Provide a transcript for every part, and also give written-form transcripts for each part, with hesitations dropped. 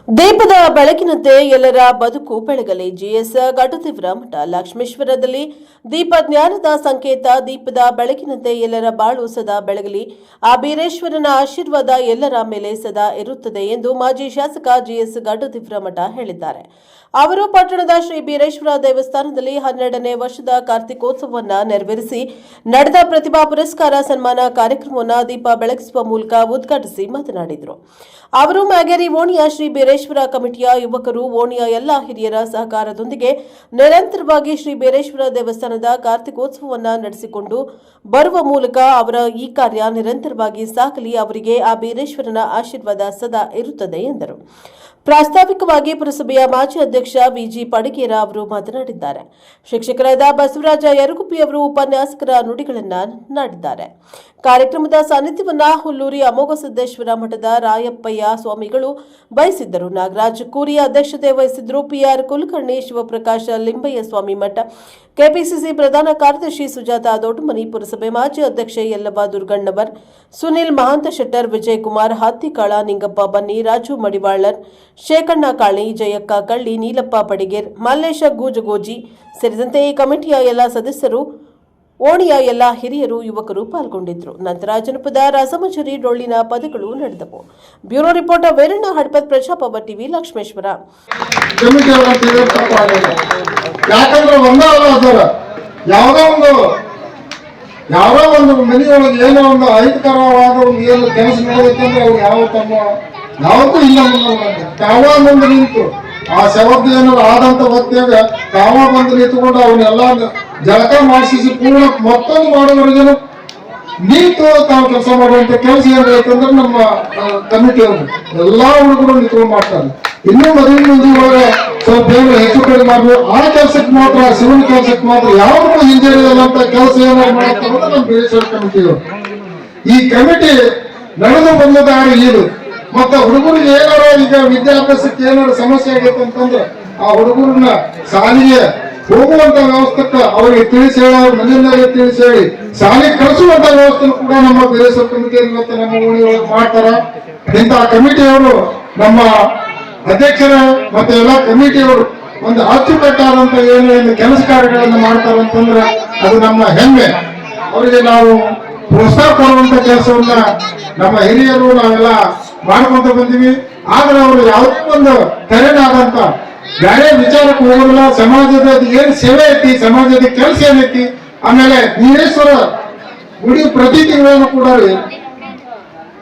ದೀಪದ ಬೆಳಕಿನಂತೆ ಎಲ್ಲರ ಬದುಕು ಬೆಳಗಲಿ. ಜಿಎಸ್ ಘಟತೀವ್ರ ಮಠ ಲಕ್ಷ್ಮೇಶ್ವರದಲ್ಲಿ ದೀಪ ಜ್ಞಾನದ ಸಂಕೇತ. ದೀಪದ ಬೆಳಕಿನಂತೆ ಎಲ್ಲರ ಬಾಳು ಸದಾ ಬೆಳಗಲಿ. ಆ ಬೀರೇಶ್ವರನ ಆಶೀರ್ವಾದ ಎಲ್ಲರ ಮೇಲೆ ಸದಾ ಇರುತ್ತದೆ ಎಂದು ಮಾಜಿ ಶಾಸಕ ಜಿಎಸ್ ಘಟತೀವ್ರ ಮಠ ಹೇಳಿದ್ದಾರೆ. ಅವರು ಪಟ್ಟಣದ ಶ್ರೀ ಬೀರೇಶ್ವರ ದೇವಸ್ಥಾನದಲ್ಲಿ 12ನೇ ವರ್ಷದ ಕಾರ್ತಿಕೋತ್ಸವವನ್ನು ನೆರವೇರಿಸಿ ನಡೆದ ಪ್ರತಿಭಾ ಪುರಸ್ಕಾರ ಸನ್ಮಾನ ಕಾರ್ಯಕ್ರಮವನ್ನು ದೀಪ ಬೆಳಗಿಸುವ ಮೂಲಕ ಉದ್ಘಾಟಿಸಿ ಮಾತನಾಡಿದರು. ಅವರು ಮ್ಯಾಗೇರಿ ಓಣಿಯ ಶ್ರೀ ಬೀರೇಶ್ವರ ಕಮಿಟಿಯ ಯುವಕರು, ಓಣಿಯ ಎಲ್ಲ ಹಿರಿಯರ ಸಹಕಾರದೊಂದಿಗೆ ನಿರಂತರವಾಗಿ ಶ್ರೀ ಬೀರೇಶ್ವರ ದೇವಸ್ಥಾನದ ಕಾರ್ತಿಕೋತ್ಸವವನ್ನು ನಡೆಸಿಕೊಂಡು ಬರುವ ಮೂಲಕ ಅವರ ಈ ಕಾರ್ಯ ನಿರಂತರವಾಗಿ ಸಾಗಲಿ. ಅವರಿಗೆ ಆ ಬೀರೇಶ್ವರನ ಆಶೀರ್ವಾದ ಸದಾ ಇರುತ್ತದೆ ಎಂದರು. ಪ್ರಾಸ್ತಾವಿಕವಾಗಿ ಪುರಸಭೆಯ ಮಾಜಿ ಅಧ್ಯಕ್ಷ ವಿಜಿ ಪಡಗೇರ ಅವರು ಮಾತನಾಡಿದ್ದಾರೆ. ಶಿಕ್ಷಕರಾದ ಬಸವರಾಜ ಯರಗುಪ್ಪಿ ಅವರು ಉಪನ್ಯಾಸಕರ ನುಡಿಗಳನ್ನಾಡಿದ್ದಾರೆ. ಕಾರ್ಯಕ್ರಮದ ಸಾನ್ನಿಧ್ಯವನ್ನ ಹುಲ್ಲೂರಿ ಅಮೋಘ ಸಿದ್ದೇಶ್ವರ ಮಠದ ರಾಯಪ್ಪಯ್ಯ ಸ್ವಾಮಿಗಳು ವಹಿಸಿದ್ದರು. ನಾಗರಾಜ್ ಕೂರಿ ಅಧ್ಯಕ್ಷತೆ ವಹಿಸಿದ್ದರು. ಪಿಆರ್ ಕುಲಕರ್ಣಿ, ಶಿವಪ್ರಕಾಶ ಲಿಂಬಯ್ಯ ಸ್ವಾಮಿ ಮಠ, ಕೆಪಿಸಿಸಿ ಪ್ರಧಾನ ಕಾರ್ಯದರ್ಶಿ ಸುಜಾತ ದೊಡ್ಡಮನಿ, ಪುರಸಭೆ ಮಾಜಿ ಅಧ್ಯಕ್ಷೆ ಯಲ್ಲವ್ವ ದುರ್ಗಣ್ಣವರ್, ಸುನಿಲ್ ಮಹಾಂತ ಶೆಟ್ಟರ್, ವಿಜಯಕುಮಾರ್ ಹತ್ತಿಕಾಳ, ನಿಂಗಪ್ಪ ಬನ್ನಿ, ರಾಜು ಮಡಿವಾಳರ್, ಶೇಖಣ್ಣ ಕಾಳಿ, ಜಯಕ್ಕ ಕಳ್ಳಿ, ನೀಲಪ್ಪ ಪಡಿಗೇರ್, ಮಲ್ಲೇಶ ಗೂಜಗೋಜಿ ಸೇರಿದಂತೆ ಈ ಕಮಿಟಿಯ ಎಲ್ಲ ಸದಸ್ಯರು, ಓಣಿಯ ಎಲ್ಲ ಹಿರಿಯರು, ಯುವಕರು ಪಾಲ್ಗೊಂಡಿದ್ದರು. ನಂತರ ಜನಪದ ರಸಮಜರಿ ಡೊಳ್ಳಿನ ಪದಗಳು ನಡೆದವು. Bureau reporter Veeranna Hadapad, Prajaprabha TV, Lakshmeshwara. ಯಾರೋ ಒಂದು ಮನೆಯೊಳಗೆ ಏನೋ ಒಂದು ಅಹಿತಕರವಾದ ಒಂದು ಏನು ಕೆಲಸ ನಡೆಯುತ್ತಂದ್ರೆ ಅವ್ರು ಯಾವತ್ತೂ ಇಲ್ಲ ತಾವ ಬಂದು ನಿಂತು ಆ ಶವದ್ದು ಏನಾದ್ರು ಆದಂತ ಹೊತ್ತಾಗ ತಾವ ಬಂದು ನಿಂತುಕೊಂಡು ಅವನ್ನೆಲ್ಲ ಜಳಕ ಮಾಡಿಸಿ ಪೂರ್ಣ ಮತ್ತೊಂದು ಮಾಡೋವರೆಗೇನು ನಿಂತು ತಾವು ಕೆಲಸ ಮಾಡುವಂತ ಕೆಲಸ ಏನಾಯ್ತಂದ್ರೆ ನಮ್ಮ ಕಮಿಟಿಯವರು ಎಲ್ಲಾ ಹುಡುಗರು ನಿಂತ್ಕೊಂಡು ಮಾಡ್ತಾರೆ. ಇನ್ನೂ ಮದುವೆ ಒಳಗೆ ಸ್ವಲ್ಪ ಬೇಗ ಹೆಚ್ಚು ಕಡಿಮೆ ಮಾಡ್ಬೋದು. ಆ ಕೆಲಸಕ್ಕೆ ಮಾತ್ರ, ಶಿವನ ಕೆಲಸಕ್ಕೆ ಮಾತ್ರ ಯಾವತ್ತೂ ಹಿಂಜರಿಯಲ್ಲಂತ ಕೆಲಸ ಏನಾದ್ರು ಮಾಡ್ತಾರೆ ನಮ್ಮ ಬೀರೇಶ್ವರ ಕಮಿಟಿಯವರು. ಈ ಕಮಿಟಿ ನಡೆದು ಬಂದ ದಾರಿ ಇದು. ಮತ್ತೆ ಹುಡುಗರಿಗೆ ಏನಾರ ಈಗ ವಿದ್ಯಾಭ್ಯಾಸಕ್ಕೆ ಏನಾರ ಸಮಸ್ಯೆ ಆಗೈತೆ ಅಂತಂದ್ರೆ ಆ ಹುಡುಗರನ್ನ ಶಾಲೆಗೆ ಹೋಗುವಂತ ವ್ಯವಸ್ಥೆಗೆ ಅವರಿಗೆ ತಿಳಿಸಿ ಹೇಳಿ, ಅವ್ರ ಮನೆಯಲ್ಲೇ ತಿಳಿಸಿ ಹೇಳಿ ಶಾಲೆಗೆ ಕಳಿಸುವಂತ ವ್ಯವಸ್ಥೆ ಕೂಡ ನಮ್ಮ ಬೀರೇಶ್ವರ ಕಮಿಟಿಯಲ್ಲಿ ಇವತ್ತು ನಮ್ಮ ಓಣಿಯೊಳಗೆ ಮಾಡ್ತಾರ. ಇಂತಹ ಕಮಿಟಿಯವರು ನಮ್ಮ ಅಧ್ಯಕ್ಷರ ಮತ್ತೆ ಎಲ್ಲ ಕಮಿಟಿಯವರು ಒಂದು ಅಚ್ಚುಕಟ್ಟಾದಂತ ಏನು ಕೆಲಸ ಕಾರ್ಯಗಳನ್ನು ಮಾಡ್ತಾರಂತಂದ್ರೆ ಅದು ನಮ್ಮ ಹೆಮ್ಮೆ. ಅವರಿಗೆ ನಾವು ಪ್ರೋತ್ಸಾಹ ಕೊಡುವಂತ ಕೆಲಸವನ್ನ ನಮ್ಮ ಹಿರಿಯರು ನಾವೆಲ್ಲ ಮಾಡ್ಕೊಂತ ಬಂದಿವಿ. ಆದ್ರೆ ಅವರು ಯಾವುದೇ ಒಂದು ಕರೆನಾದಂತ ಬೇರೆ ವಿಚಾರಕ್ಕೆ ಹೋಗೋದಿಲ್ಲ. ಸಮಾಜದ ಏನ್ ಸೇವೆ ಐತಿ, ಸಮಾಜದ ಕೆಲಸ ಏನೈತಿ, ಆಮೇಲೆ ಬೀರೇಶ್ವರ ಗುಡಿ ಪ್ರತಿ ತಿಂಗಳನ್ನು ಕೂಡ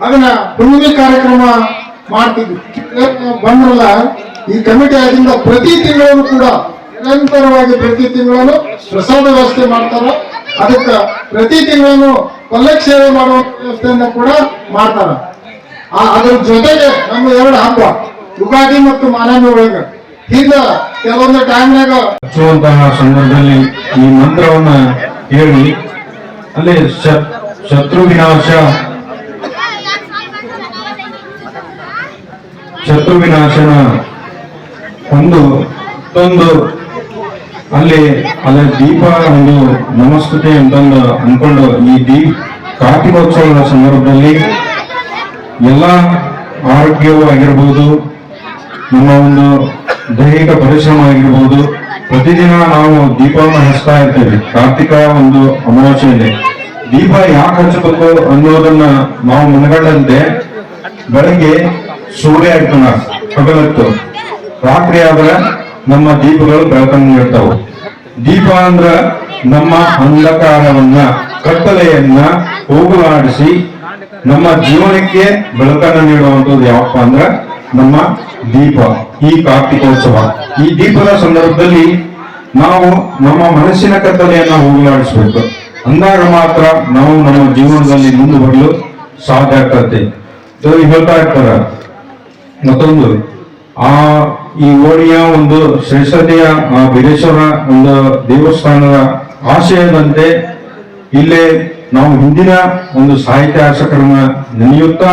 ಅದನ್ನ ಹುಣ್ಣಿಮೆ ಕಾರ್ಯಕ್ರಮ ಮಾಡ್ತಿದ್ವಿ. ಬಂದ್ರಲ್ಲ ಈ ಕಮಿಟಿ ಆಗಿಂದ ಪ್ರತಿ ತಿಂಗಳು ಕೂಡ ನಿರಂತರವಾಗಿ ಪ್ರತಿ ತಿಂಗಳು ಪ್ರಸಾದ ವ್ಯವಸ್ಥೆ ಮಾಡ್ತಾರ. ಅದಕ್ಕೆ ಪ್ರತಿ ತಿಂಗಳು ಪಲ್ಲಕ್ಕಿ ಸೇವೆ ಮಾಡುವಂತ ವ್ಯವಸ್ಥೆಯನ್ನ ಕೂಡ ಮಾಡ್ತಾರ. ಅದ್ರ ಜೊತೆಗೆ ನಮ್ಮ ಎರಡು ಹಬ್ಬ ಯುಗಾದಿ ಮತ್ತು ಮಾನವಿ ಒಳಗ ಈಗ ಕೆಲವೊಂದು ಟೈಮ್ನಾಗ ಹಚ್ಚುವಂತಹ ಸಂದರ್ಭದಲ್ಲಿ ಈ ಮಂತ್ರವನ್ನ ಹೇಳಿ ಅಲ್ಲಿ ಶತ್ರು ವಿನಾಶನ ಒಂದು ಅಲ್ಲಿ ದೀಪ ಒಂದು ನಮಸ್ಕೃತಿ ಅಂತಂದು ಅನ್ಕೊಂಡು ಈ ಕಾರ್ತಿಕೋತ್ಸವದ ಸಂದರ್ಭದಲ್ಲಿ ಎಲ್ಲ ಆರೋಗ್ಯವೂ ಆಗಿರ್ಬೋದು, ನಮ್ಮ ಒಂದು ದೈಹಿಕ ಪರಿಶ್ರಮ ಆಗಿರ್ಬೋದು, ಪ್ರತಿದಿನ ನಾವು ದೀಪವನ್ನು ಹಚ್ತಾ ಇರ್ತೇವೆ. ಕಾರ್ತಿಕ ಒಂದು ಅಮಾವಾಸ್ಯೆಯಲ್ಲಿ ದೀಪ ಯಾಕೆ ಹಚ್ಚಬೇಕು ಅನ್ನೋದನ್ನ ನಾವು ಮನಗಂಡಂತೆ ಬೆಳಗ್ಗೆ ಸೂರ್ಯ ಇರ್ತಾನ ಹಗಲತ್ತು, ರಾತ್ರಿ ಆದ್ರೆ ನಮ್ಮ ದೀಪಗಳು ಬೆಳಕನ್ನು ಇರ್ತಾವೆ. ದೀಪ ಅಂದ್ರ ನಮ್ಮ ಅಂಧಕಾರವನ್ನ, ಕತ್ತಲೆಯನ್ನ ಹೋಗಲಾಡಿಸಿ ನಮ್ಮ ಜೀವನಕ್ಕೆ ಬೆಳಕನ್ನು ನೀಡುವಂಥದ್ದು ಯಾವಪ್ಪ ಅಂದ್ರ ನಮ್ಮ ದೀಪ. ಈ ಕಾರ್ತಿಕೋತ್ಸವ, ಈ ದೀಪದ ಸಂದರ್ಭದಲ್ಲಿ ನಾವು ನಮ್ಮ ಮನಸ್ಸಿನ ಕತ್ತಲೆಯನ್ನ ಹೋಗಲಾಡಿಸ್ಬೇಕು. ಅಂದಾಗ ಮಾತ್ರ ನಾವು ನಮ್ಮ ಜೀವನದಲ್ಲಿ ಮುಂದೆ ಬರಲು ಸಾಧ್ಯ ಆಗ್ತದೆ. ಹೇಳ್ತಾ ಇರ್ತಾರ. ಮತ್ತೊಂದು ಈ ಓಣಿಯ ಒಂದು ಶ್ರೇಷ್ಠತೆಯ ಬೀರೇಶ್ವರ ಒಂದು ದೇವಸ್ಥಾನದ ಆಶಯದಂತೆ ಇಲ್ಲೇ ನಾವು ಹಿಂದಿನ ಒಂದು ಸಾಹಿತ್ಯಾಸಕರನ್ನ ನೆನೆಯುತ್ತಾ,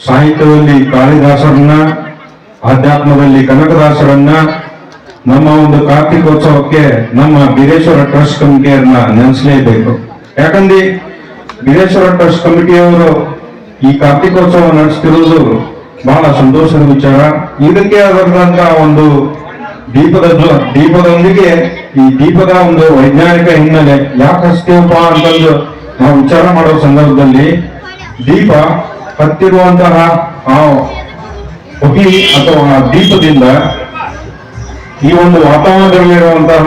ಸಾಹಿತ್ಯದಲ್ಲಿ ಕಾಳಿದಾಸರನ್ನ, ಆಧ್ಯಾತ್ಮದಲ್ಲಿ ಕನಕದಾಸರನ್ನ, ನಮ್ಮ ಒಂದು ಕಾರ್ತಿಕೋತ್ಸವಕ್ಕೆ ನಮ್ಮ ಬೀರೇಶ್ವರ ಟ್ರಸ್ಟ್ ಕಮಿಟಿಯನ್ನ ನೆನೆಸಲೇಬೇಕು. ಯಾಕಂದ್ರೆ ಬೀರೇಶ್ವರ ಟ್ರಸ್ಟ್ ಕಮಿಟಿಯವರು ಈ ಕಾರ್ತಿಕೋತ್ಸವ ನಡೆಸ್ತಿರೋದು ಬಹಳ ಸಂತೋಷದ ವಿಚಾರ. ಇದಕ್ಕೆ ಆದಂತಹ ಒಂದು ದೀಪದೊಂದಿಗೆ ಈ ದೀಪದ ಒಂದು ವೈಜ್ಞಾನಿಕ ಹಿನ್ನೆಲೆ ಯಾಕೆ ಹಚ್ತೇವಪ್ಪ ಅಂತಂದು ನಾವು ವಿಚಾರ ಮಾಡೋ ಸಂದರ್ಭದಲ್ಲಿ ದೀಪ ಹತ್ತಿರುವಂತಹ ಆ ಹೊಗೆ ಅಥವಾ ದೀಪದಿಂದ ಈ ಒಂದು ವಾತಾವರಣದಲ್ಲಿರುವಂತಹ